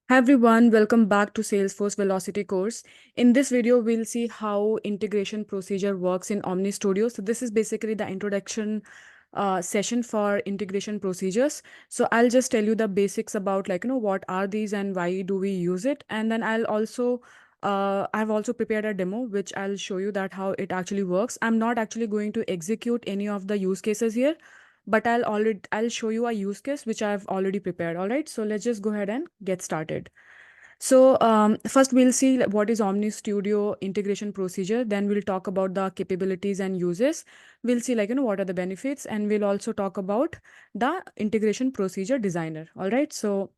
Hi everyone, welcome back to Salesforce Velocity course. In this video, we'll see how integration procedure works in Omnistudio. So this is basically the introduction session for integration procedures. So I'll just tell you the basics about what are these and why do we use it. And then I've also prepared a demo which I'll show you that how it actually works. I'm not actually going to execute any of the use cases here, but I'll show you a use case which I've already prepared. All right, so let's just go ahead and get started. So first we'll see what is Omni Studio integration procedure. Then we'll talk about the capabilities and uses. We'll see what are the benefits, and we'll also talk about the integration procedure designer. All right. So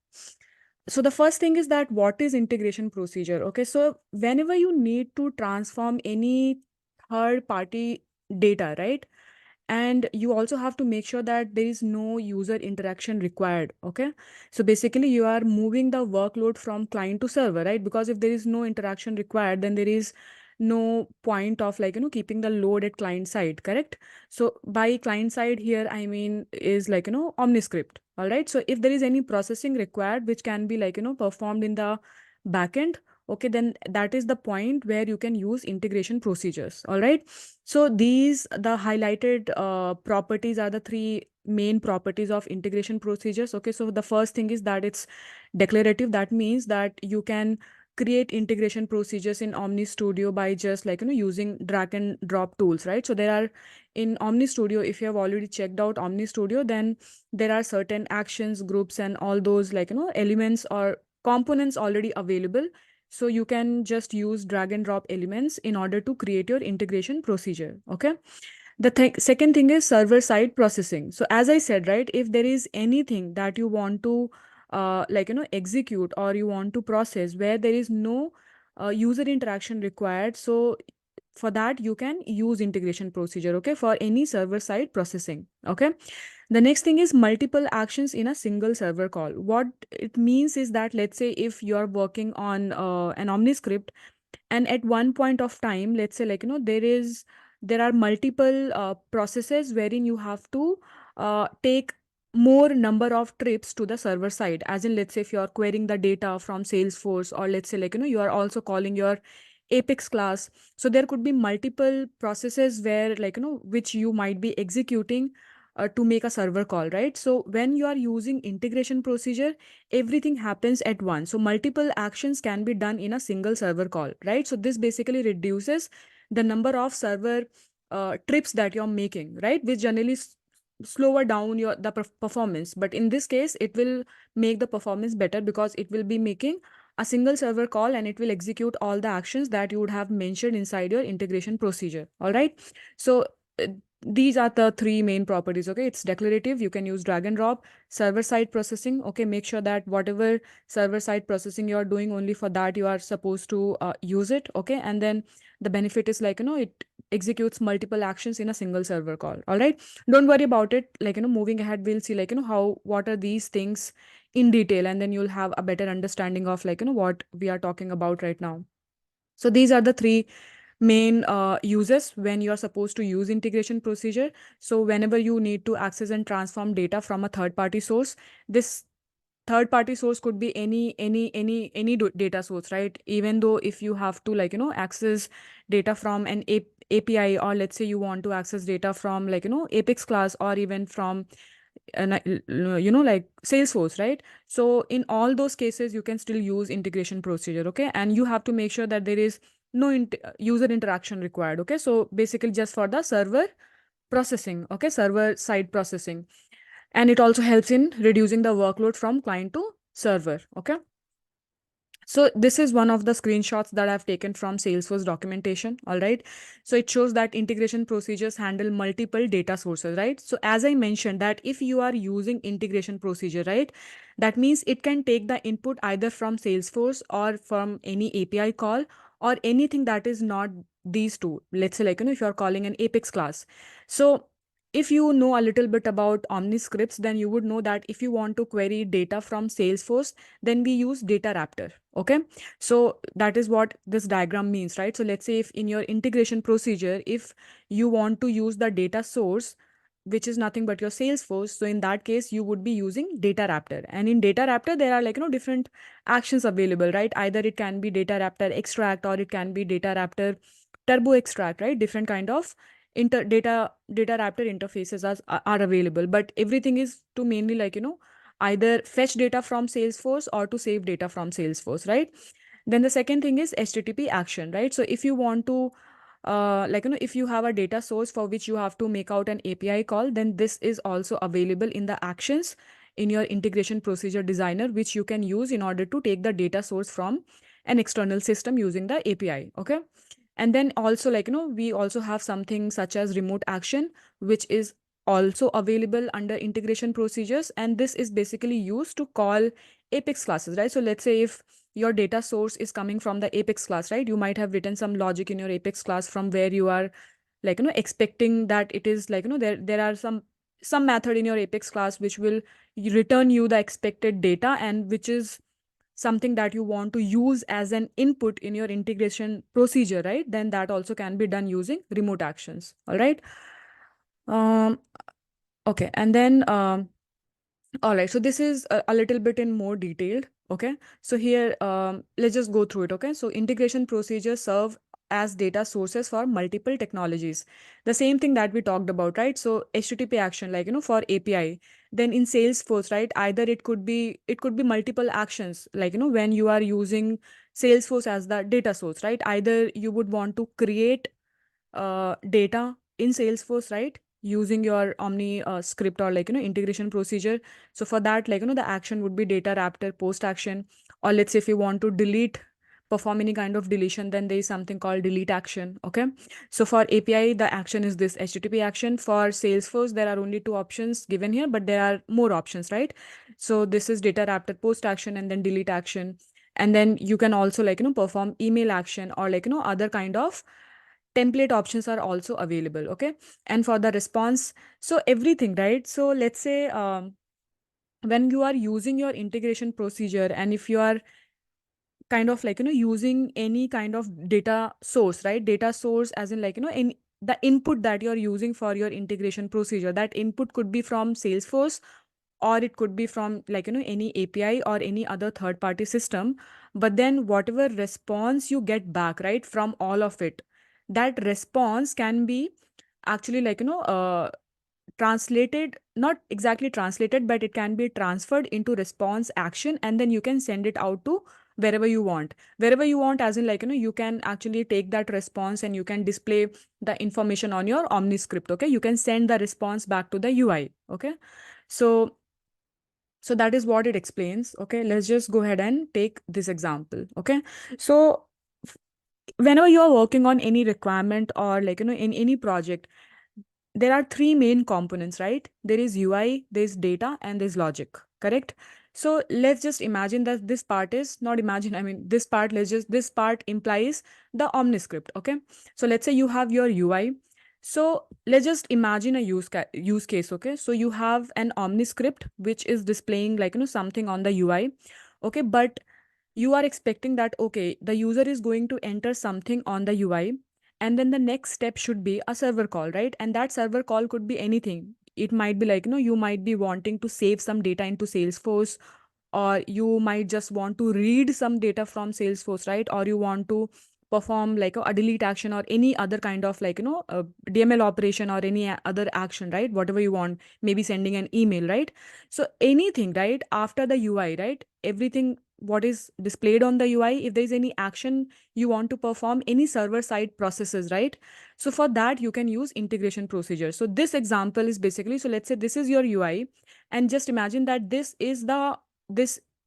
the first thing is that what is integration procedure? Okay. So whenever you need to transform any third party data, right? And you also have to make sure that there is no user interaction required. Okay, so basically you are moving the workload from client to server, right? Because if there is no interaction required, then there is no point of keeping the load at client side, correct? So by client side here I mean is omniscript. All right, so if there is any processing required which can be performed in the backend, okay, then that is the point where you can use integration procedures. All right, so these the highlighted properties are the three main properties of integration procedures. Okay, so the first thing is that it's declarative. That means that you can create integration procedures in Omni Studio by just using drag and drop tools, right? So there are in Omni Studio, if you have already checked out Omni Studio, then there are certain actions, groups, and all those elements or components already available. So you can just use drag and drop elements in order to create your integration procedure. Okay. The second thing is server side processing. So as I said, right, if there is anything that you want to execute or you want to process where there is no user interaction required, so for that you can use integration procedure, okay, for any server side processing. Okay, the next thing is multiple actions in a single server call. What it means is that, let's say if you are working on an omniscript, and at one point of time, let's say there are multiple processes wherein you have to take more number of trips to the server side, as in, let's say if you are querying the data from Salesforce, or let's say you are also calling your Apex class. So there could be multiple processes where which you might be executing to make a server call, right? So when you are using integration procedure, everything happens at once. So multiple actions can be done in a single server call, right? So this basically reduces the number of server trips that you're making, right? Which generally slower down the performance. But in this case, it will make the performance better because it will be making a single server call and it will execute all the actions that you would have mentioned inside your integration procedure. All right. So uh, these are the three main properties. Okay, it's declarative, you can use drag and drop. Server side processing, okay, make sure that whatever server side processing you are doing, only for that you are supposed to use it. Okay, and then the benefit is it executes multiple actions in a single server call. All right, don't worry about it. Moving ahead, we'll see how what are these things in detail, and then you'll have a better understanding of what we are talking about right now. So these are the three main uses when you are supposed to use integration procedure. So whenever you need to access and transform data from a third party source, this third party source could be any data source, right? Even though if you have to access data from an API, or let's say you want to access data from Apex class, or even from like Salesforce, right? So in all those cases you can still use integration procedure. Okay, and you have to make sure that there is no user interaction required. Okay, so basically just for the server processing, okay, server side processing. And it also helps in reducing the workload from client to server. Okay, so this is one of the screenshots that I've taken from Salesforce documentation. All right. So it shows that integration procedures handle multiple data sources, right? So as I mentioned that if you are using integration procedure, right, that means it can take the input either from Salesforce or from any API call, or anything that is not these two. Let's say if you're calling an Apex class. So if you know a little bit about OmniScripts, then you would know that if you want to query data from Salesforce, then we use data raptor. Okay, so that is what this diagram means, right? So let's say if in your integration procedure, if you want to use the data source which is nothing but your Salesforce. So in that case, you would be using Data Raptor. And in Data Raptor, there are different actions available, right? Either it can be Data Raptor extract, or it can be Data Raptor turbo extract, right? Different kind of data Raptor interfaces are available, but everything is to mainly either fetch data from Salesforce or to save data from Salesforce, right? Then the second thing is HTTP action, right? So if you want to if you have a data source for which you have to make out an API call, then this is also available in the actions in your integration procedure designer, which you can use in order to take the data source from an external system using the API. Okay. And then also we also have something such as remote action, which is also available under integration procedures, and this is basically used to call Apex classes, right? So let's say if your data source is coming from the Apex class, right? You might have written some logic in your Apex class from where you are expecting that it is there are some method in your Apex class which will return you the expected data, and which is something that you want to use as an input in your integration procedure, right? Then that also can be done using remote actions. All right. um okay, and then all right, so this is a little bit in more detailed. Okay, so here let's just go through it. Okay, so integration procedures serve as data sources for multiple technologies. The same thing that we talked about, right? So HTTP action, for API. Then in Salesforce, right? Either it could be multiple actions, when you are using Salesforce as the data source, right? Either you would want to create data in Salesforce, right? Using your Omni script or integration procedure. So for that, the action would be data Raptor post action. Or let's say if you want to perform any kind of deletion, then there is something called delete action. Okay. So for API, the action is this HTTP action. For Salesforce, there are only two options given here, but there are more options, right? So this is data Raptor post action and then delete action. And then you can also perform email action, or other kind of template options are also available. Okay. And for the response, so everything, right? So let's say when you are using your integration procedure, and if you are kind of using any kind of data source, right? Data source as in in the input that you're using for your integration procedure, that input could be from Salesforce, or it could be from any API or any other third party system. But then whatever response you get back, right, from all of it, that response can be actually translated, not exactly translated, but it can be transferred into response action, and then you can send it out to wherever you want, as in you can actually take that response and you can display the information on your Omni script. Okay, you can send the response back to the UI. Okay, so that is what it explains. Okay, let's just go ahead and take this example. Okay, so whenever you are working on any requirement, or in any project, there are three main components, right? There is UI, there's data, and there's logic, correct? So let's just imagine that this part is not imagine, I mean, this part, this part implies the OmniScript, okay? So let's say you have your UI. So let's just imagine a use case, okay? So you have an OmniScript which is displaying something on the UI, okay? But you are expecting that, okay, the user is going to enter something on the UI, and then the next step should be a server call, right? And that server call could be anything. It might be you might be wanting to save some data into Salesforce, or you might just want to read some data from Salesforce, right? Or you want to perform a delete action, or any other kind of a DML operation, or any other action, right? Whatever you want, maybe sending an email, right? So anything, right, after the UI, right? Everything what is displayed on the UI, if there is any action you want to perform, any server side processes, right? So for that you can use integration procedure. So this example is basically, so let's say this is your UI, and just imagine that this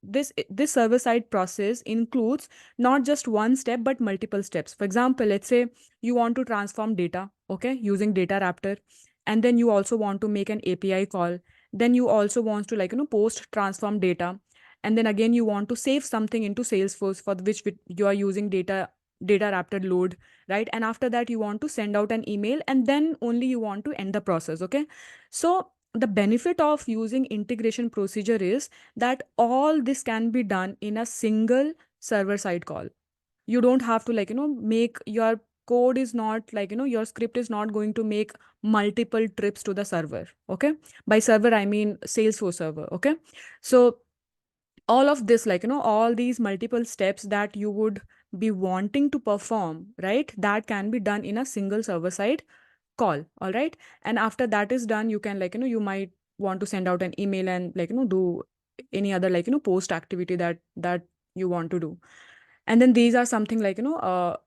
this server side process includes not just one step but multiple steps. For example, let's say you want to transform data, okay, using data Raptor, and then you also want to make an API call. Then you also want to post transform data, and then again you want to save something into Salesforce, for which you are using data Raptor load, right? And after that you want to send out an email, and then only you want to end the process. Okay, so the benefit of using integration procedure is that all this can be done in a single server side call. You don't have to make your code is not like, your script is not going to make multiple trips to the server. Okay. By server, I mean Salesforce server. Okay. So all of this, like, all these multiple steps that you would be wanting to perform, right? That can be done in a single server side call. All right. And after that is done, you can, like, you might want to send out an email and, like, do any other, like, post activity that you want to do. And then these are something like, l-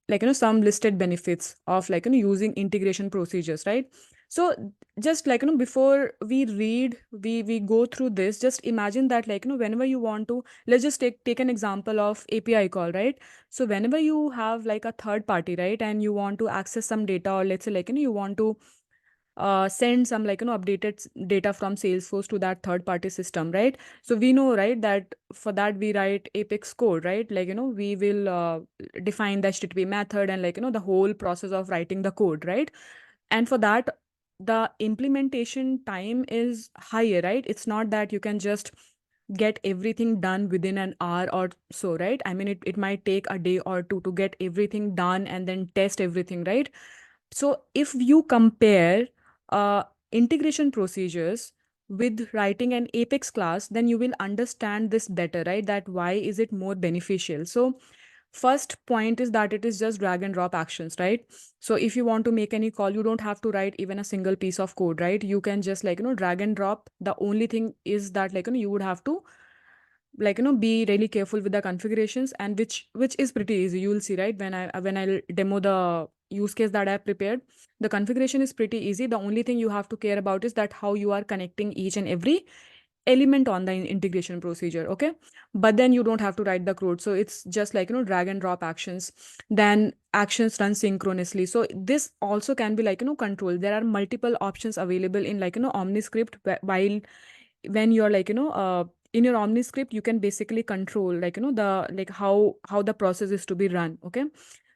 like, some listed benefits of, like, using integration procedures, right? So just like, before we read, we go through this, just imagine that, like, whenever you want to, let's just take an example of API call, right? So whenever you have like a third party, right, and you want to access some data, or let's say, like, you want to send some, like, updated data from Salesforce to that third party system, right? So we know, right, that for that we write Apex code, right? Like, we will define the HTTP method and, like, the whole process of writing the code, right? And for that, the implementation time is higher, right? It's not that you can just get everything done within an hour or so, right? I mean, it might take a day or two to get everything done and then test everything, right? So if you compare uh, integration procedures with writing an Apex class, then you will understand this better, right? That why is it more beneficial? So first point is that it is just drag and drop actions, right? So if you want to make any call, you don't have to write even a single piece of code, right? You can just, like, drag and drop. The only thing is that, like, you would have to, like, be really careful with the configurations, and which is pretty easy. You will see, right, when I'll demo the use case that I have prepared. The configuration is pretty easy. The only thing you have to care about is that how you are connecting each and every element on the integration procedure. Okay. But then you don't have to write the code, so it's just like, drag and drop actions. Then actions run synchronously, so this also can be, like, controlled. There are multiple options available in, like, OmniScript, while when you're, like, in your OmniScript, you can basically control, like, the, like, how the process is to be run. Okay.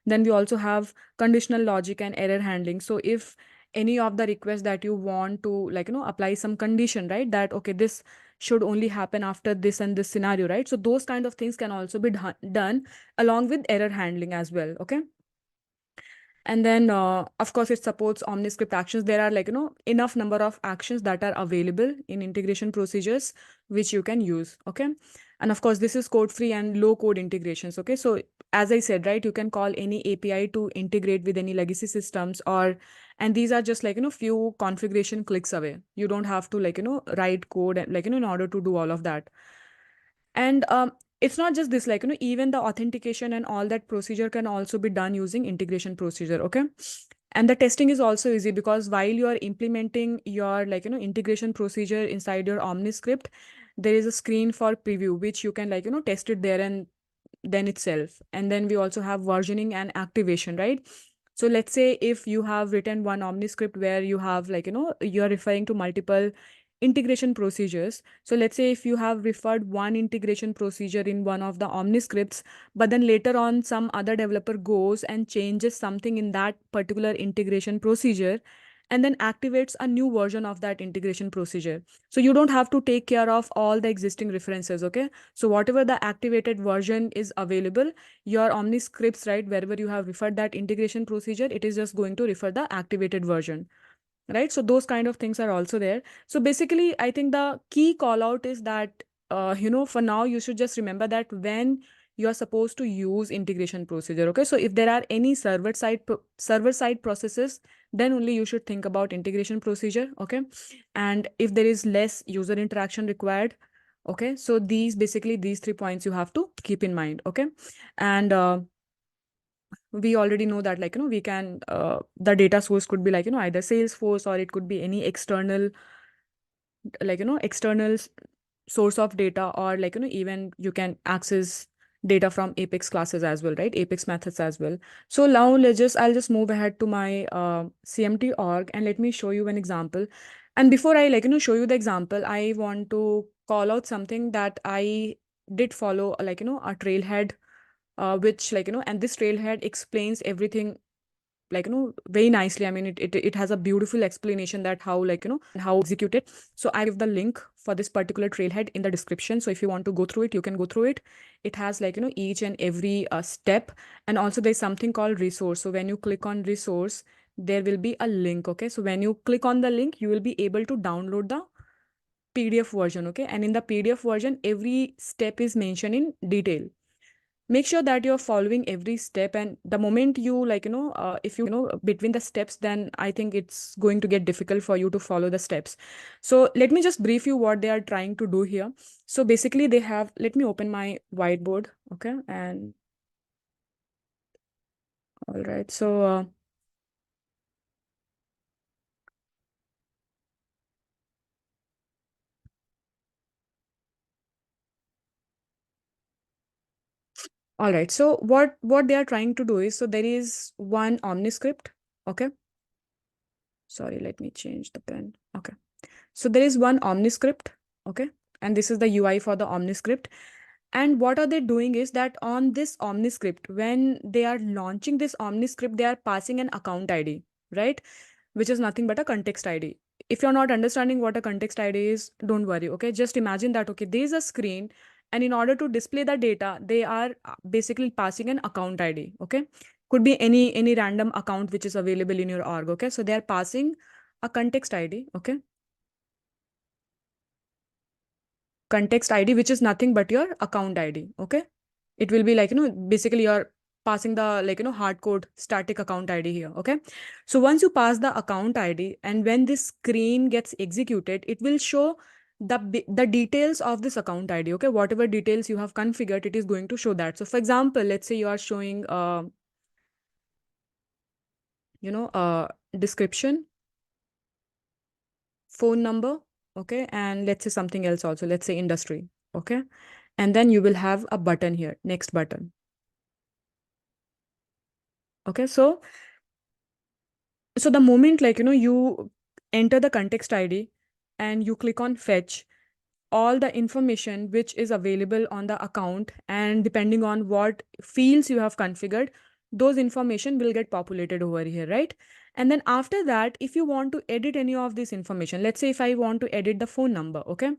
Then we also have conditional logic and error handling. So if any of the requests that you want to, like, apply some condition, right, that okay, this should only happen after this and this scenario, right? So those kind of things can also be done along with error handling as well. Okay. And then of course it supports OmniScript actions. There are, like, enough number of actions that are available in integration procedures which you can use. Okay. And of course this is code free and low code integrations. Okay. So as I said, right, you can call any API to integrate with any legacy systems, or and these are just, like, few configuration clicks away. You don't have to, like, write code and, like, in order to do all of that. And it's not just this, like, even the authentication and all that procedure can also be done using integration procedure. Okay. And the testing is also easy, because while you are implementing your, like, integration procedure inside your OmniScript, there is a screen for preview which you can, like, test it there and then itself. And then we also have versioning and activation, right? So let's say if you have written one OmniScript where you have, like, you're referring to multiple integration procedures. So let's say if you have referred one integration procedure in one of the OmniScripts, but then later on some other developer goes and changes something in that particular integration procedure and then activates a new version of that integration procedure. So you don't have to take care of all the existing references. Okay. So whatever the activated version is available, your OmniScripts, right, wherever you have referred that integration procedure, it is just going to refer the activated version, right? So those kind of things are also there. So basically I think the key call out is that for now you should just remember that when you are supposed to use integration procedure. Okay. So if there are any server side processes, then only you should think about integration procedure. Okay. And if there is less user interaction required, okay, so these 3 points you have to keep in mind. Okay. And we already know that, like, we can the data source could be, like, either Salesforce, or it could be any external, like, external source of data, or, like, even you can access data from Apex classes as well, right? Apex methods as well. So now I'll just move ahead to my CMT org and let me show you an example. And before I, like, show you the example, I want to call out something that I did follow, like, a trailhead, which, like, and this trailhead explains everything, like, very nicely. I mean, it has a beautiful explanation that how, like, how execute it. So I give the link for this particular trailhead in the description. So if you want to go through it, you can go through it. It has like, each and every step. And also there's something called resource. So when you click on resource, there will be a link. Okay. So when you click on the link, you will be able to download the PDF version. Okay. And in the PDF version, every step is mentioned in detail. Make sure that you're following every step, and the moment you like if you between the steps, then I think it's going to get difficult for you to follow the steps. So let me just brief you what they are trying to do here. So basically they have, let me open my whiteboard. Okay. And all right, so all right, so what they are trying to do is, so there is one Omniscript. Okay, sorry, let me change the pen. Okay. So there is one Omniscript, okay, and this is the UI for the Omniscript. And what are they doing is that on this Omniscript, when they are launching this Omniscript, they are passing an account ID, right? Which is nothing but a context ID. If you're not understanding what a context ID is, don't worry, okay? Just imagine that, okay, there is a screen, and in order to display the data, they are basically passing an account ID, okay? Could be any random account which is available in your org, okay? So they are passing a context ID, okay? Context ID, which is nothing but your account ID. Okay. It will be like, basically you're passing the like, hard code static account ID here. Okay. So once you pass the account ID, and when this screen gets executed, it will show the details of this account ID. Okay. Whatever details you have configured, it is going to show that. So for example, let's say you are showing, description, phone number. Okay. And let's say something else also, let's say industry. Okay. And then you will have a button here, next button. Okay, so the moment like you enter the context ID and you click on fetch, all the information which is available on the account, and depending on what fields you have configured, those information will get populated over here, right? And then after that, if you want to edit any of this information, let's say if I want to edit the phone number, okay,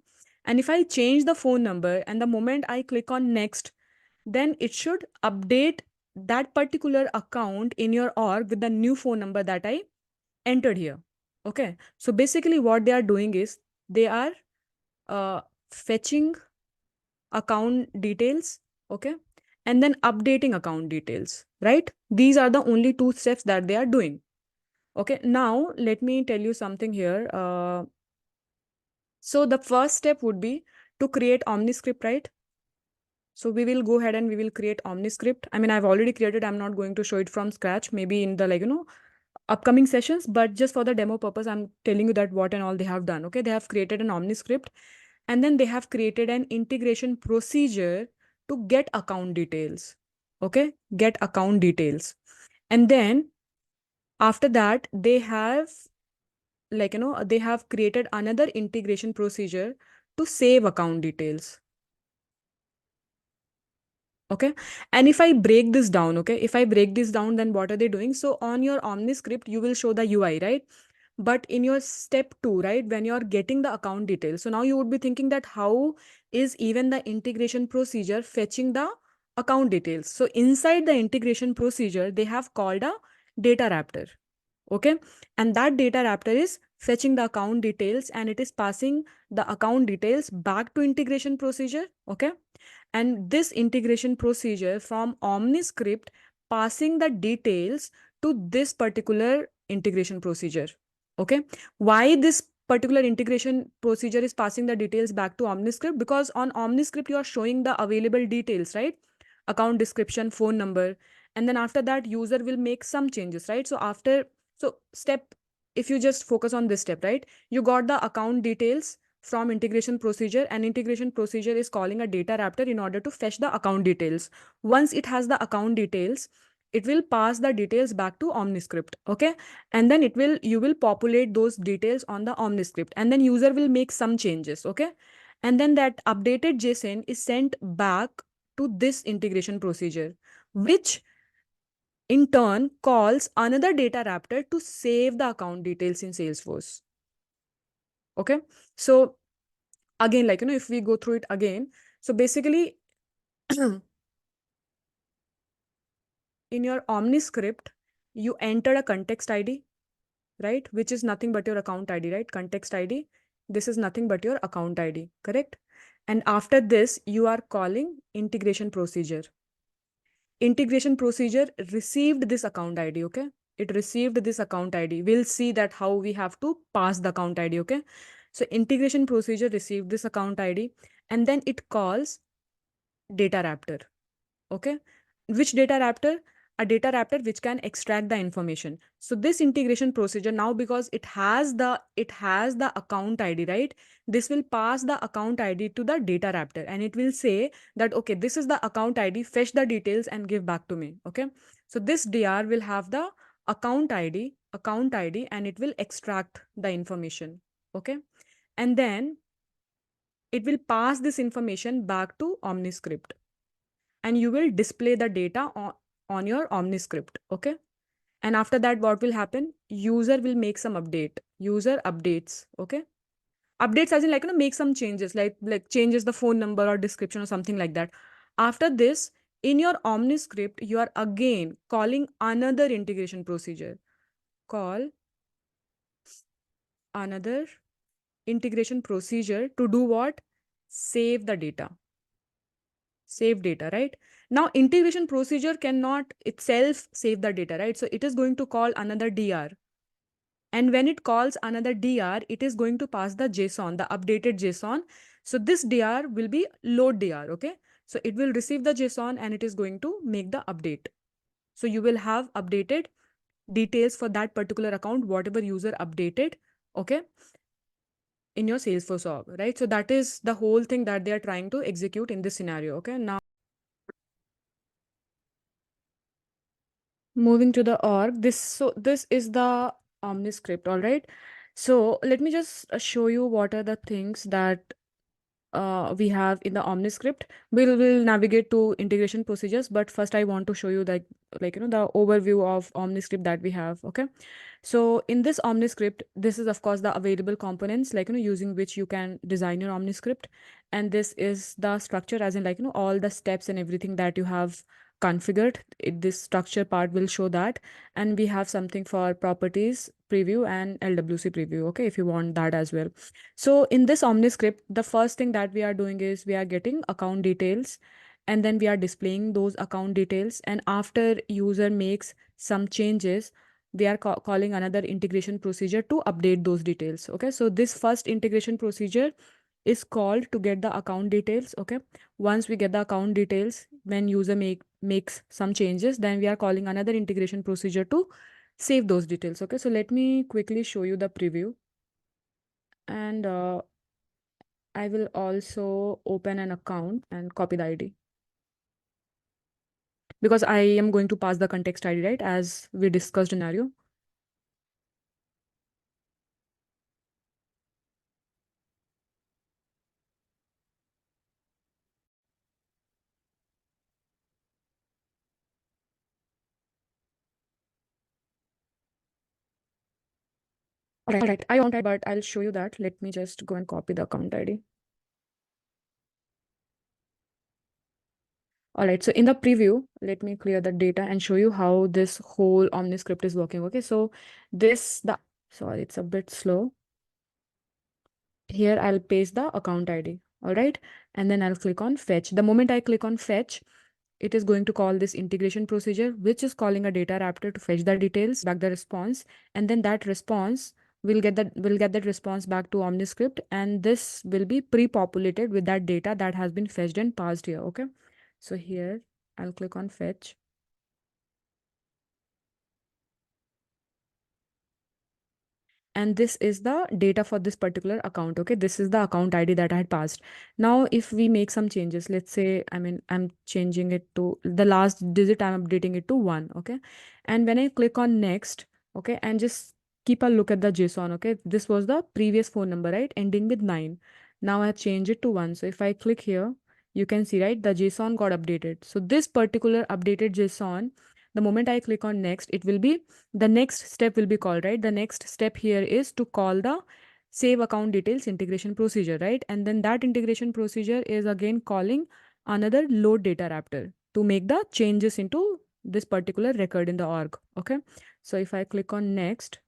and if I change the phone number, and the moment I click on next, then it should update that particular account in your org with the new phone number that I entered here. Okay. So basically what they are doing is they are uh, fetching account details. Okay. And then updating account details, right? These are the only two steps that they are doing. Okay. Now let me tell you something here. So the first step would be to create Omniscript, right? So we will go ahead and we will create Omniscript. I mean, I've already created, I'm not going to show it from scratch, maybe in the like, upcoming sessions, but just for the demo purpose, I'm telling you that what and all they have done. Okay. They have created an Omniscript, and then they have created an integration procedure to get account details. Okay. Get account details. And then after that, they have like, they have created another integration procedure to save account details. Okay. And if I break this down, okay, if I break this down, then what are they doing? So on your Omniscript, you will show the UI, right? But in your step two, right, when you're getting the account details, so now you would be thinking that how is even the integration procedure fetching the account details? So inside the integration procedure, they have called a data raptor. Okay. And that data raptor is fetching the account details, and it is passing the account details back to integration procedure. Okay. And this integration procedure from Omniscript passing the details to this particular integration procedure. Okay. Why this particular integration procedure is passing the details back to Omniscript? Because on Omniscript, you are showing the available details, right? Account description, phone number. And then after that, user will make some changes, right? So step, if you just focus on this step, right? You got the account details from integration procedure, and integration procedure is calling a data raptor in order to fetch the account details. Once it has the account details, it will pass the details back to Omniscript. Okay. And then you will populate those details on the Omniscript, and then user will make some changes. Okay. And then that updated JSON is sent back to this integration procedure, which in turn calls another data raptor to save the account details in Salesforce. Okay. So again, like, if we go through it again, so basically in your OmniScript, you enter a context ID, right? Which is nothing but your account ID, right? Context ID. This is nothing but your account ID, correct? And after this, you are calling integration procedure. Integration procedure received this account ID, okay? It received this account ID. We'll see that how we have to pass the account ID, okay? So integration procedure received this account ID, and then it calls data raptor. Okay, which data raptor? A data raptor which can extract the information. So this integration procedure now, because it has the account ID, right? This will pass the account ID to the data raptor, and it will say that, okay, this is the account ID, fetch the details and give back to me. Okay, so this dr will have the account id and it will extract the information. Okay, and then it will pass this information back to OmniScript, and you will display the data on your OmniScript. Okay, and after that, what will happen? User will make some user updates. Okay, updates as in, like, make some changes, like changes the phone number or description or something like that. After this, in your OmniScript, you are again calling another integration procedure. Call another integration procedure to do what? Save the data. Save data, right? Now integration procedure cannot itself save the data, right? So it is going to call another dr, and when it calls another dr, it is going to pass the JSON, the updated JSON. So this dr will be load dr. Okay, so it will receive the JSON and it is going to make the update. So you will have updated details for that particular account, whatever user updated. Okay, in your Salesforce org, right? So that is the whole thing that they are trying to execute in this scenario. Okay, now moving to the org, this is the OmniScript, all right? So let me just show you what are the things that we have in the OmniScript. We'll navigate to integration procedures, but first I want to show you that, like, the overview of OmniScript that we have. Okay, so in this OmniScript, this is of course the available components, like, using which you can design your OmniScript, and this is the structure, as in, like, all the steps and everything that you have configured. This structure part will show that, and we have something for properties preview and LWC preview. Okay, if you want that as well. So in this OmniScript, the first thing that we are doing is we are getting account details, and then we are displaying those account details. And after user makes some changes, we are calling another integration procedure to update those details. Okay, so this first integration procedure is called to get the account details. Okay, once we get the account details, when user makes some changes, then we are calling another integration procedure to save those details. Okay, so let me quickly show you the preview, and I will also open an account and copy the ID, because I am going to pass the context ID, right, as we discussed in scenario. All right, I want it, but I'll show you that. Let me just go and copy the account ID. All right, so in the preview, let me clear the data and show you how this whole OmniScript is working. Okay, so sorry, it's a bit slow. Here I'll paste the account ID. All right, and then I'll click on fetch. The moment I click on fetch, it is going to call this integration procedure, which is calling a data raptor to fetch the details, back the response, and then that response will get that response back to OmniScript, and this will be pre-populated with that data that has been fetched and passed here. Okay, so here I'll click on fetch. And this is the data for this particular account. Okay, this is the account ID that I had passed. Now if we make some changes, let's say, I'm changing it to the last digit, I'm updating it to 1. Okay, and when I click on next, okay, and just keep a look at the JSON. Okay, this was the previous phone number, right, ending with 9. Now I change it to 1. So if I click here, you can see, right, the JSON got updated. So this particular updated JSON, the moment I click on next, it will be the next step will be called, right? The next step here is to call the save account details integration procedure, right? And then that integration procedure is again calling another load data raptor to make the changes into this particular record in the org. Okay. So if I click on next,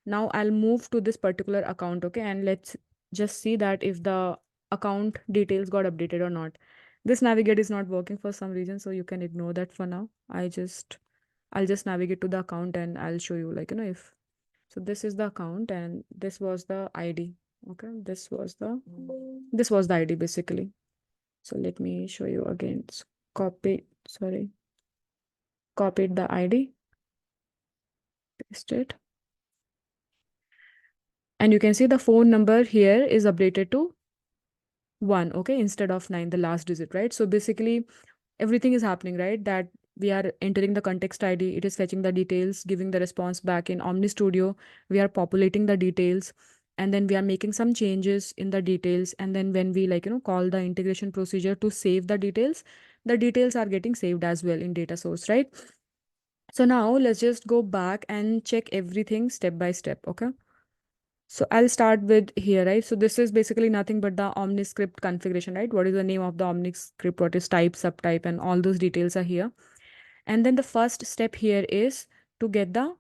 now I'll move to this particular account. Okay. And let's just see that if the account details got updated or not. This navigate is not working for some reason, so you can ignore that for now. I'll just navigate to the account and I'll show you, like, if so this is the account and this was the ID. Okay, this was the ID basically. So let me show you again. So copied the ID, paste it. And you can see the phone number here is updated to 1, okay, instead of 9, the last digit, right? So basically everything is happening, right? That we are entering the context ID, it is fetching the details, giving the response back in Omnistudio. We are populating the details, and then we are making some changes in the details. And then when we, like, call the integration procedure to save the details are getting saved as well in data source, right? So now let's just go back and check everything step by step, okay? So I'll start with here, right? So this is basically nothing but the OmniScript configuration, right? What is the name of the OmniScript? What is type, subtype, and all those details are here. And then the first step here is to get the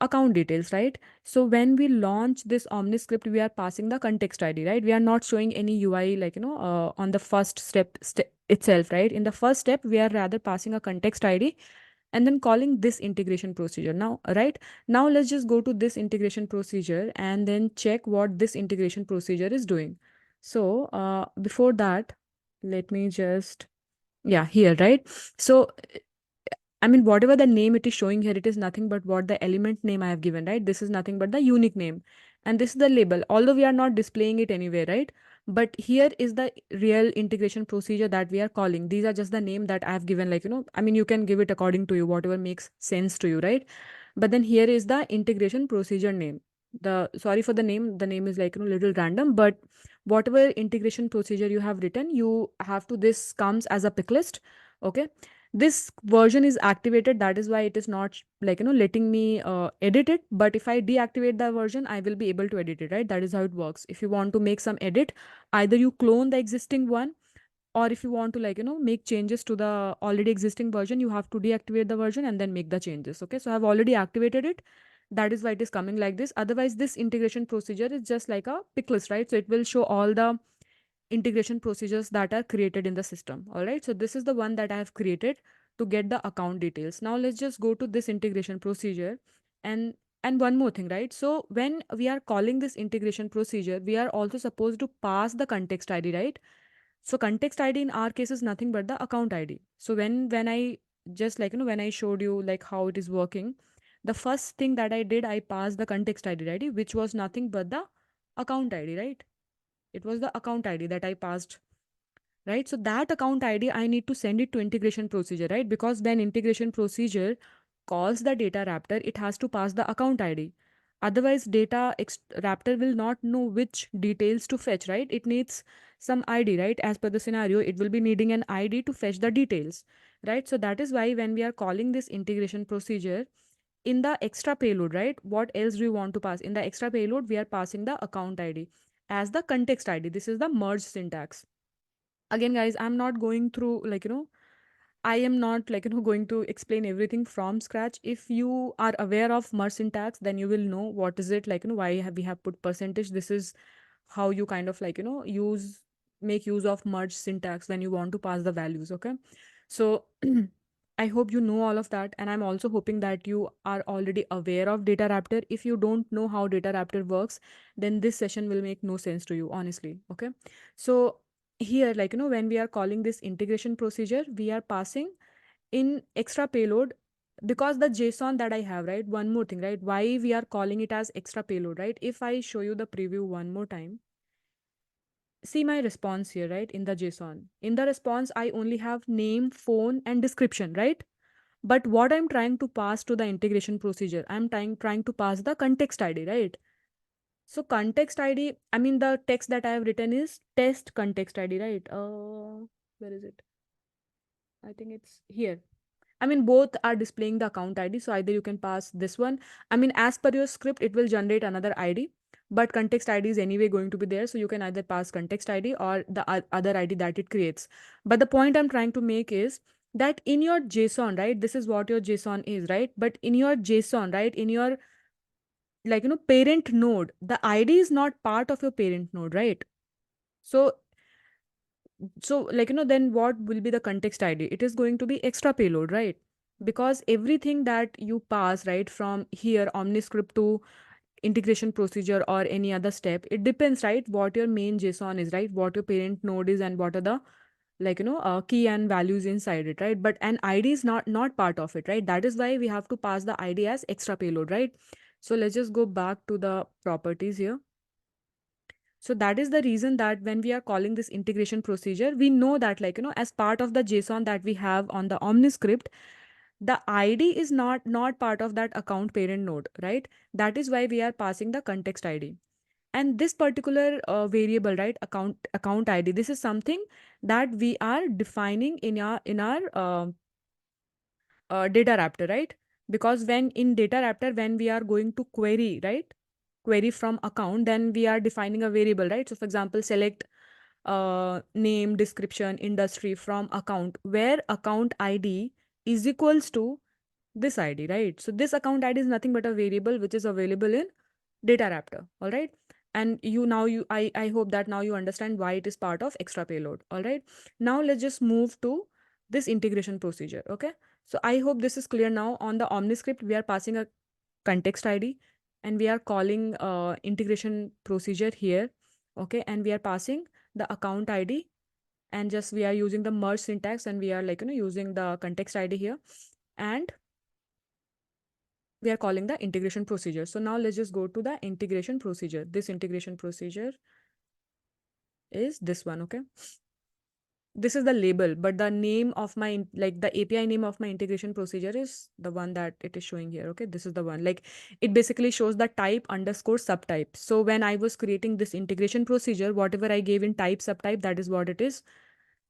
account details, right? So when we launch this OmniScript, we are passing the context ID, right? We are not showing any UI, like, on the first step itself, right? In the first step, we are rather passing a context ID and then calling this integration procedure now, right? Now let's just go to this integration procedure and then check what this integration procedure is doing. So before that, let me just, yeah, here, right? So I mean, whatever the name it is showing here, it is nothing but what the element name I have given, right? This is nothing but the unique name. And this is the label, although we are not displaying it anywhere, right? But here is the real integration procedure that we are calling. These are just the name that I have given, like, I mean, you can give it according to you, whatever makes sense to you, right? But then here is the integration procedure name. Sorry for the name is, like, little random, but whatever integration procedure you have written, you have to, this comes as a pick list. Okay, this version is activated, that is why it is not like, letting me edit it. But if I deactivate the version, I will be able to edit it, right? That is how it works. If you want to make some edit, either you clone the existing one, or if you want to, like, make changes to the already existing version, you have to deactivate the version and then make the changes. Okay, so I have already activated it, that is why it is coming like this. Otherwise this integration procedure is just like a pick list, right? So it will show all the integration procedures that are created in the system. All right, so this is the one that I have created to get the account details. Now let's just go to this integration procedure. And one more thing, right? So when we are calling this integration procedure, we are also supposed to pass the context ID, right? So context ID in our case is nothing but the account ID. So when I just, like, when I showed you like how it is working, the first thing that I did, I passed the context ID, which was nothing but the account ID, right? It was the account ID that I passed, right? So that account ID, I need to send it to integration procedure, right? Because when integration procedure calls the data raptor, it has to pass the account ID. Otherwise, raptor will not know which details to fetch, right? It needs some ID, right? As per the scenario, it will be needing an ID to fetch the details, right? So that is why when we are calling this integration procedure, in the extra payload, right? What else do you want to pass? In the extra payload, we are passing the account ID as the context ID. This is the merge syntax. Again, guys, I'm not going through, like, I am not, like, going to explain everything from scratch. If you are aware of merge syntax, then you will know what is it, like, why have we have put percentage. This is how you kind of, like, make use of merge syntax when you want to pass the values. Okay, so I hope you know all of that, and I'm also hoping that you are already aware of data raptor. If you don't know how data raptor works, then this session will make no sense to you, honestly. Okay, so here, like, when we are calling this integration procedure, we are passing in extra payload, because the JSON that I have, right? One more thing, right? Why we are calling it as extra payload, right? If I show you the preview one more time, see my response here, right? In the JSON, in the response, I only have name, phone, and description, right? But what I'm trying to pass to the integration procedure, I'm trying to pass the context ID, right? So context ID, I mean, the text that I have written is test context ID, right? Where is it? I think it's here. I mean, both are displaying the account ID. So either you can pass this one. I mean, as per your script, it will generate another ID. but context ID is anyway going to be there. So you can either pass context ID or the other ID that it creates. But the point I'm trying to make is that in your JSON, right, this is what your JSON is, right? But in your JSON, right, in your parent node, the ID is not part of your parent node, right? So then what will be the context ID? It is going to be extra payload, right? Because everything that you pass, right, from here omniscript to integration procedure or any other step, it depends, right, what your main JSON is, right, what your parent node is and what are the key and values inside it, right? But an ID is not part of it, right? That is why we have to pass the ID as extra payload, right? So let's just go back to the properties here. So that is the reason that when we are calling this integration procedure, we know that as part of the JSON that we have on the Omniscript, the ID is not part of that account parent node, right? That is why we are passing the context ID. And this particular variable, right, account ID, this is something that we are defining in our data raptor, right? Because when in data raptor, when we are going to query, right, query from account, then we are defining a variable, right? So for example, select name, description, industry from account, where account ID is equals to this ID, right? So this account ID is nothing but a variable which is available in data raptor. All right. And I hope that now you understand why it is part of extra payload. All right. Now let's just move to this integration procedure. Okay. So I hope this is clear now. On the Omniscript, we are passing a context ID and we are calling integration procedure here. Okay. And we are passing the account ID, and just we are using the merge syntax, and we are using the context ID here. And we are calling the integration procedure. So now let's just go to the integration procedure. This integration procedure is this one, okay? This is the label, but the name of my the API name of my integration procedure is the one that it is showing here. Okay, this is the one. Like, it basically shows the type underscore subtype. So when I was creating this integration procedure, whatever I gave in type subtype, that is what it is.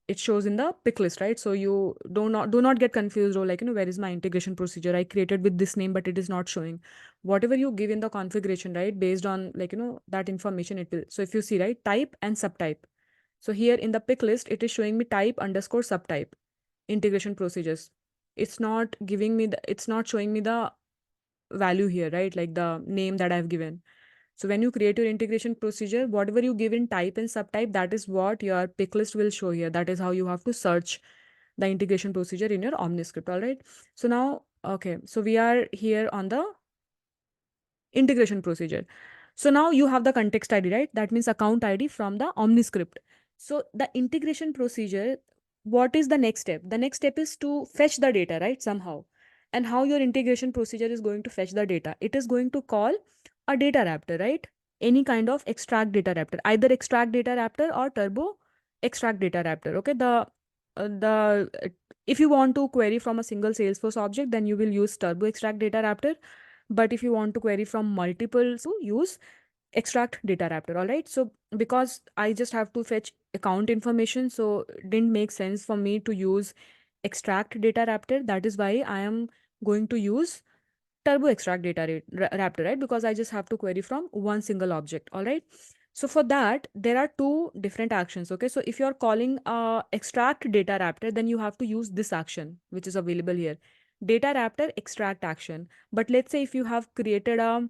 It shows in the pick list, right? So you do not get confused, or where is my integration procedure? I created with this name, but it is not showing. Whatever you give in the configuration, right, based on that information, it will. So if you see, right, type and subtype. So here in the pick list, it is showing me type underscore subtype integration procedures. It's not showing me the value here, right? Like the name that I've given. So when you create your integration procedure, whatever you give in type and subtype, that is what your pick list will show here. That is how you have to search the integration procedure in your Omniscript. All right. So now, okay. So we are here on the integration procedure. So now you have the context ID, right? That means account ID from the Omniscript. So the integration procedure, what is the next step? The next step is to fetch the data, right? Somehow. And how your integration procedure is going to fetch the data? It is going to call a data raptor, right? Any kind of extract data raptor, either extract data raptor or turbo extract data raptor. Okay. The If you want to query from a single Salesforce object, then you will use turbo extract data raptor. But if you want to query from multiple, so use extract data raptor. All right. So because I just have to fetch account information, so it didn't make sense for me to use extract data raptor. That is why I am going to use turbo extract data raptor, right? Because I just have to query from one single object. All right. So for that, there are two different actions. Okay. So if you're calling extract data raptor, then you have to use this action, which is available here, data raptor extract action. But let's say if you have created a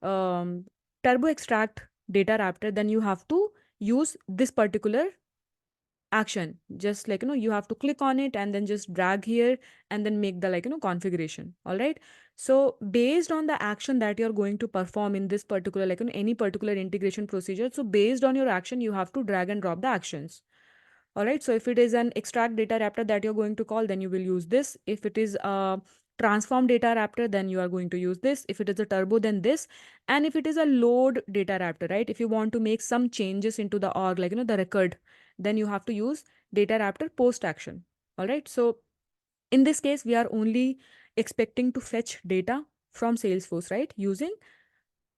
um, turbo extract data raptor, then you have to use this particular action. Just you have to click on it and then just drag here and then make the configuration. All right. So based on the action that you're going to perform in this particular any particular integration procedure, so based on your action, you have to drag and drop the actions. All right. So if it is an extract data raptor that you're going to call, then you will use this. If it is a transform data raptor, then you are going to use this. If it is a turbo, then this. And if it is a load data raptor, right, if you want to make some changes into the org, the record, then you have to use data raptor post action. All right. So in this case, we are only expecting to fetch data from Salesforce, right, using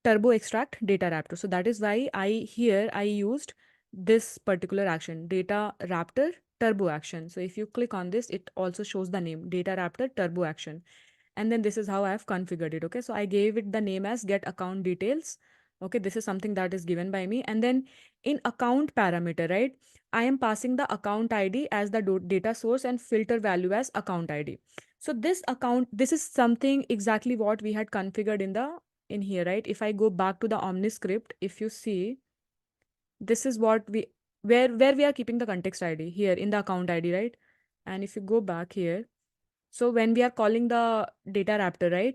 turbo extract data raptor. So that is why I used this particular action, data raptor turbo action. So if you click on this, it also shows the name, data raptor turbo action. And then this is how I have configured it. Okay. So I gave it the name as get account details Okay, this is something that is given by me. And then in account parameter, right, I am passing the account ID as the data source and filter value as account ID. So this is something exactly what we had configured in here, right? If I go back to the OmniScript, if you see, this is what we, where we are keeping the context ID here in the account ID, right? And if you go back here, so when we are calling the data raptor, right,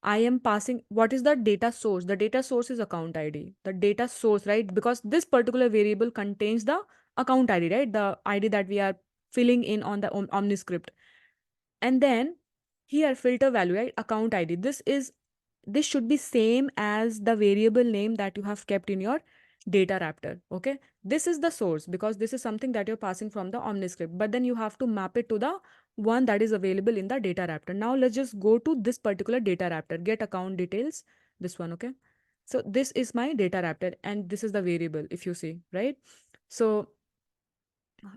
I am passing what is the data source. The data source is account ID. The data source, right? Because this particular variable contains the account ID, right? The ID that we are filling in on the OmniScript. And then here filter value, right? Account ID. This should be same as the variable name that you have kept in your data raptor. Okay. This is the source because this is something that you're passing from the OmniScript, but then you have to map it to the one that is available in the data raptor. Now let's just go to this particular data raptor, get account details, this one. Okay. So this is my data raptor and this is the variable if you see, right? So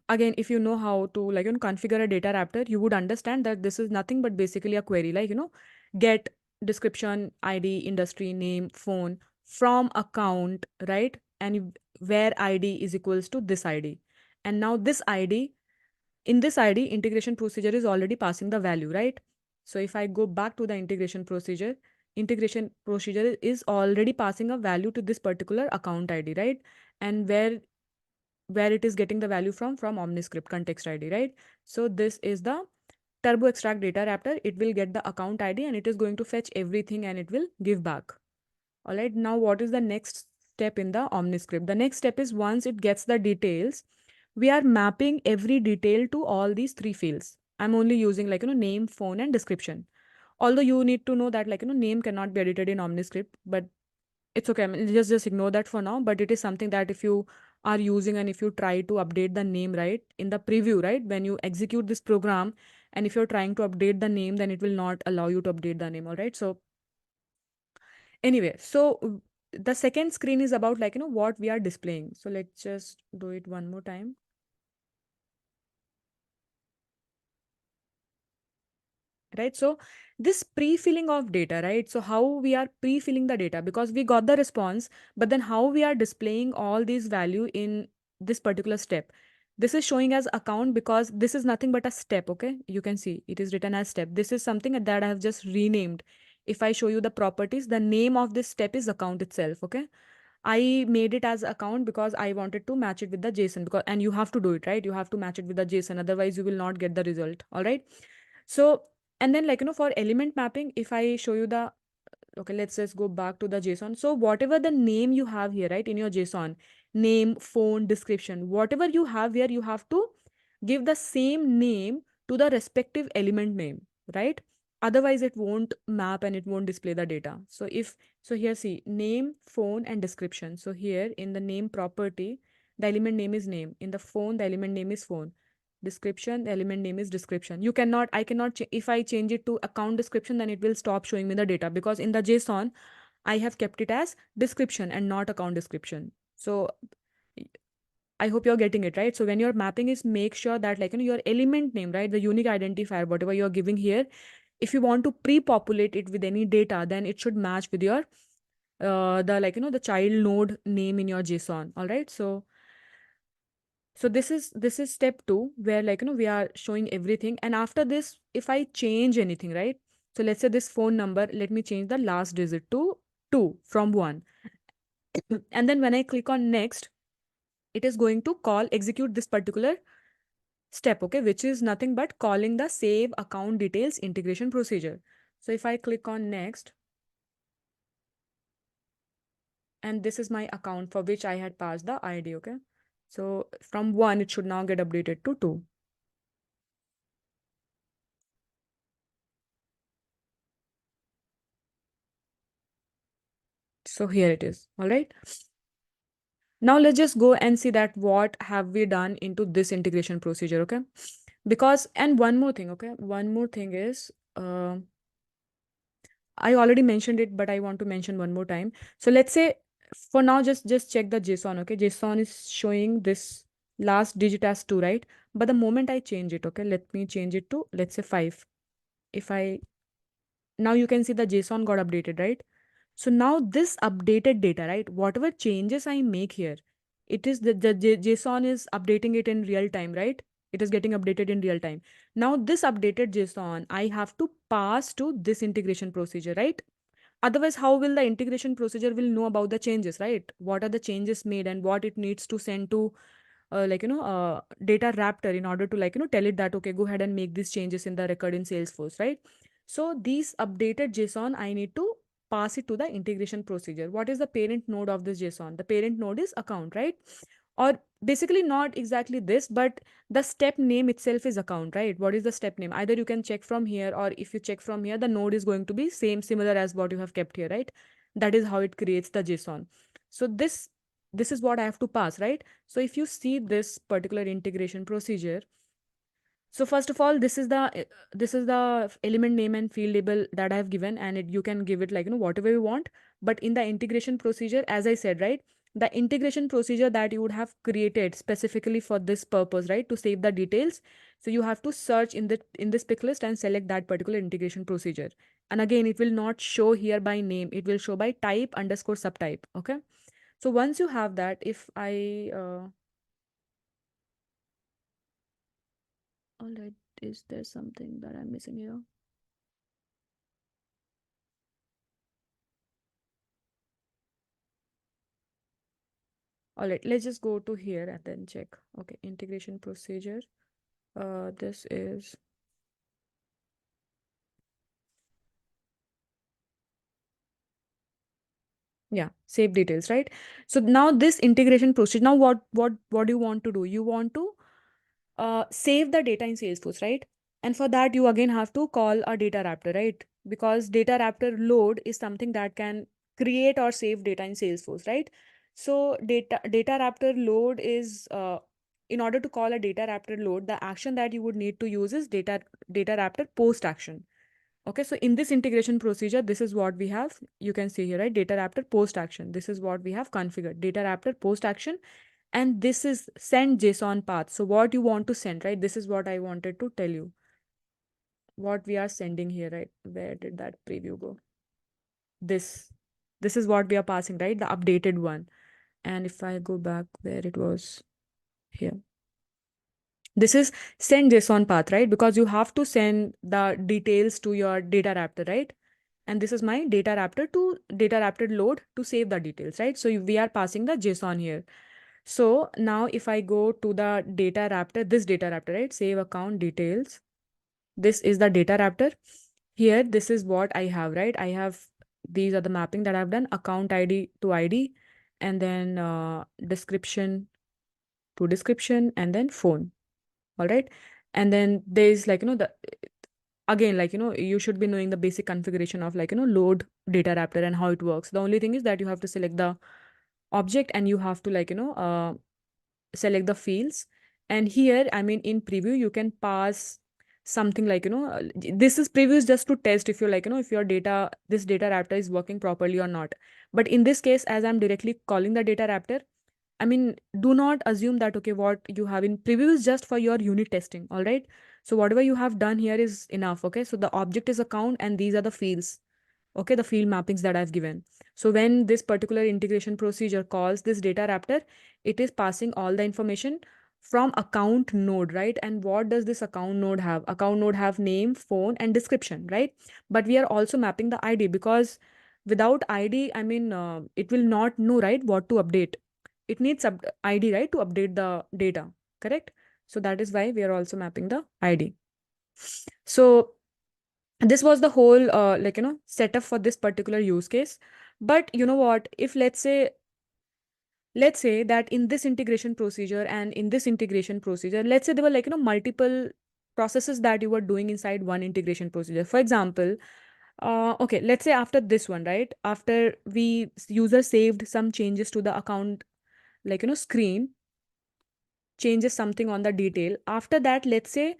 again, if you know how to configure a data raptor, you would understand that this is nothing but basically a query, get description, ID, industry, name, phone from account, right? And where ID is equals to this ID. And now this ID, in this ID, integration procedure is already passing the value, right? So if I go back to the integration procedure is already passing a value to this particular account ID, right? And where it is getting the value from OmniScript context ID, right? So this is the turbo extract data raptor. It will get the account ID and it is going to fetch everything and it will give back. All right. Now what is the next step in the OmniScript? The next step is once it gets the details, we are mapping every detail to all these three fields. I'm only using name, phone and description. Although you need to know that name cannot be edited in OmniScript, but it's okay. I mean, just ignore that for now. But it is something that if you are using and if you try to update the name, right, in the preview, right, when you execute this program, and if you're trying to update the name, then it will not allow you to update the name. All right. So anyway, the second screen is about what we are displaying. So let's just do it one more time. Right. So this pre-filling of data, right? So how we are pre-filling the data because we got the response, but then how we are displaying all these value in this particular step. This is showing as account because this is nothing but a step. Okay. You can see it is written as step. This is something that I have just renamed. If I show you the properties, the name of this step is account itself. Okay. I made it as account because I wanted to match it with the JSON because, and you have to do it, right? You have to match it with the JSON. Otherwise you will not get the result. All right. So, and then for element mapping, if I show you the, okay, let's just go back to the JSON. So whatever the name you have here, right, in your JSON, name, phone, description, whatever you have here, you have to give the same name to the respective element name, right? Otherwise it won't map and it won't display the data. So here see name, phone and description. So here in the name property, the element name is name. In the phone, the element name is phone. Description, the element name is description. I cannot if I change it to account description, then it will stop showing me the data because in the JSON I have kept it as description and not account description. So I hope you're getting it, right? So when you're mapping is make sure that your element name, right, the unique identifier, whatever you're giving here, if you want to pre-populate it with any data, then it should match with your the child node name in your JSON. All right. So this is step 2 where we are showing everything. And after this, if I change anything, right? So let's say this phone number, let me change the last digit to 2 from 1. And then when I click on next, it is going to execute this particular step, okay, which is nothing but calling the save account details integration procedure. So if I click on next, and this is my account for which I had passed the ID, okay. So from 1, it should now get updated to 2. So here it is. All right. Now let's just go and see that what have we done into this integration procedure, okay? Because, and one more thing, okay? One more thing is, I already mentioned it, but I want to mention one more time. So let's say for now, just check the JSON, okay? JSON is showing this last digit as 2, right? But the moment I change it, okay, let me change it to, let's say 5. If I, now you can see the JSON got updated, right? So now this updated data, right? Whatever changes I make here, it is JSON is updating it in real time, right? It is getting updated in real time. Now this updated JSON, I have to pass to this integration procedure, right? Otherwise, how will the integration procedure will know about the changes, right? What are the changes made and what it needs to send to data raptor in order to tell it that okay, go ahead and make these changes in the record in Salesforce, right? So these updated JSON, I need to pass it to the integration procedure. What is the parent node of this JSON? The parent node is account, right? Or basically not exactly this, but the step name itself is account, right? What is the step name? Either you can check from here, or if you check from here, the node is going to be similar as what you have kept here, right? That is how it creates the JSON. So this is what I have to pass, right? So if you see this particular integration procedure, so first of all, this is the element name and field label that I have given, and you can give it whatever you want. But in the integration procedure, as I said, right, the integration procedure that you would have created specifically for this purpose, right, to save the details. So you have to search in this pick list and select that particular integration procedure. And again, it will not show here by name; it will show by type underscore subtype. Okay. So once you have that, if I all right, is there something that I'm missing here? All right, let's just go to here and then check. Okay, integration procedure. This is, yeah, save details, right? So now this integration procedure, now what do you want to do? You want to save the data in Salesforce, right? And for that, you again have to call a data raptor, right? Because data raptor load is something that can create or save data in Salesforce, right? So data raptor load is in order to call a data raptor load, the action that you would need to use is data raptor post action. Okay, so in this integration procedure, this is what we have. You can see here, right? Data raptor post action. This is what we have configured. Data raptor post action, and this is send JSON path. So what you want to send, right? This is what I wanted to tell you. What we are sending here, right? Where did that preview go? This. This is what we are passing, right? The updated one. And if I go back where it was here. This is send JSON path, right? Because you have to send the details to your data raptor, right? And this is my data raptor to data raptor load to save the details, right? So we are passing the JSON here. So now if I go to the data raptor, this data raptor, right? Save account details. This is the data raptor. Here, this is what I have, right? I have, these are the mapping that I've done, account ID to ID, and then description to description, and then phone. All right. And then there's the again, you should be knowing the basic configuration of load data raptor and how it works. The only thing is that you have to select the object and you have to select the fields. And here, I mean, in preview, you can pass something this is preview is just to test if you're if your data, this data raptor is working properly or not. But in this case, as I'm directly calling the data raptor, I mean, do not assume that, okay, what you have in preview is just for your unit testing. All right. So whatever you have done here is enough. Okay. So the object is account and these are the fields. Okay. The field mappings that I've given. So when this particular integration procedure calls this data raptor, it is passing all the information from account node, right? And what does this account node have? Account node have name, phone, and description, right? But we are also mapping the ID because without ID, I mean, it will not know, right, what to update. It needs ID, right, to update the data, correct? So that is why we are also mapping the ID. So this was the whole setup for this particular use case. But you know what, if let's say that in this integration procedure and in this integration procedure, let's say there were multiple processes that you were doing inside one integration procedure. For example, okay, let's say after this one, right, after we user saved some changes to the account screen, changes something on the detail. After that, let's say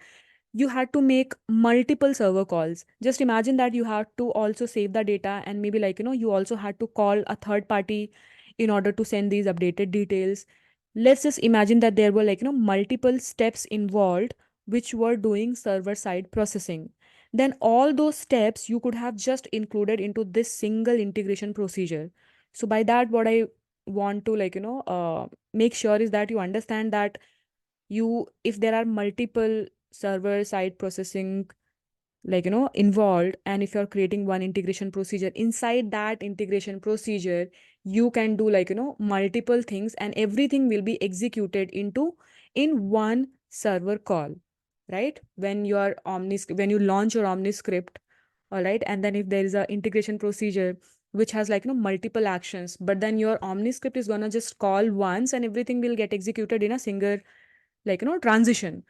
you had to make multiple server calls. Just imagine that you have to also save the data and maybe you also had to call a third party in order to send these updated details. Let's just imagine that there were multiple steps involved which were doing server side processing. then all those steps you could have just included into this single integration procedure. So by that, what I want to make sure is that you understand that you if there are multiple server side processing involved, and if you're creating one integration procedure, inside that integration procedure you can do multiple things, and everything will be executed into in one server call, right? When when you launch your Omniscript, all right, and then if there is a integration procedure which has multiple actions, but then your Omniscript is going to just call once and everything will get executed in a single transition.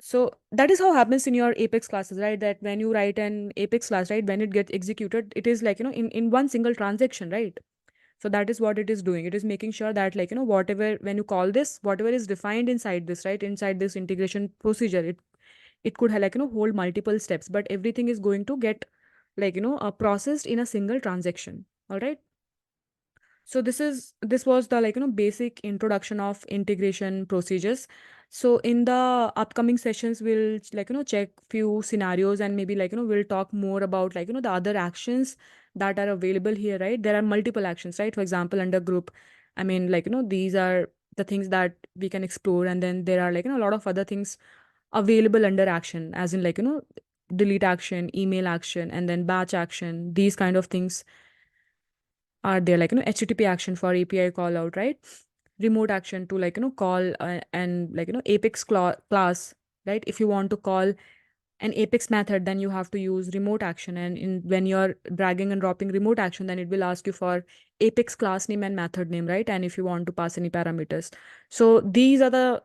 So that is how happens in your Apex classes, right? That when you write an Apex class, right, when it gets executed, it is in one single transaction, right? So that is what it is doing. It is making sure that whatever, when you call this, whatever is defined inside this, right, inside this integration procedure, it could have hold multiple steps, but everything is going to get processed in a single transaction. All right. So this was the basic introduction of integration procedures. So in the upcoming sessions we'll check few scenarios, and maybe we'll talk more about the other actions that are available here, right? There are multiple actions, right? For example, under group, I mean, these are the things that we can explore, and then there are a lot of other things available under action, as in delete action, email action, and then batch action. These kind of things are there, HTTP action for API call out, right? Remote action to call and Apex class, right? If you want to call an Apex method, then you have to use remote action, and when you're dragging and dropping remote action, then it will ask you for Apex class name and method name, right? And if you want to pass any parameters. So these are the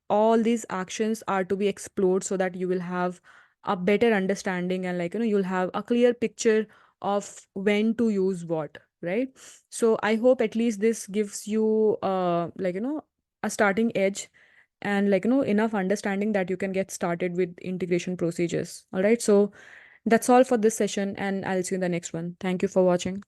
all these actions are to be explored, so that you will have a better understanding, and you'll have a clear picture of when to use what, right? So I hope at least this gives you a starting edge, and enough understanding that you can get started with integration procedures. All right, so that's all for this session, and I'll see you in the next one. Thank you for watching.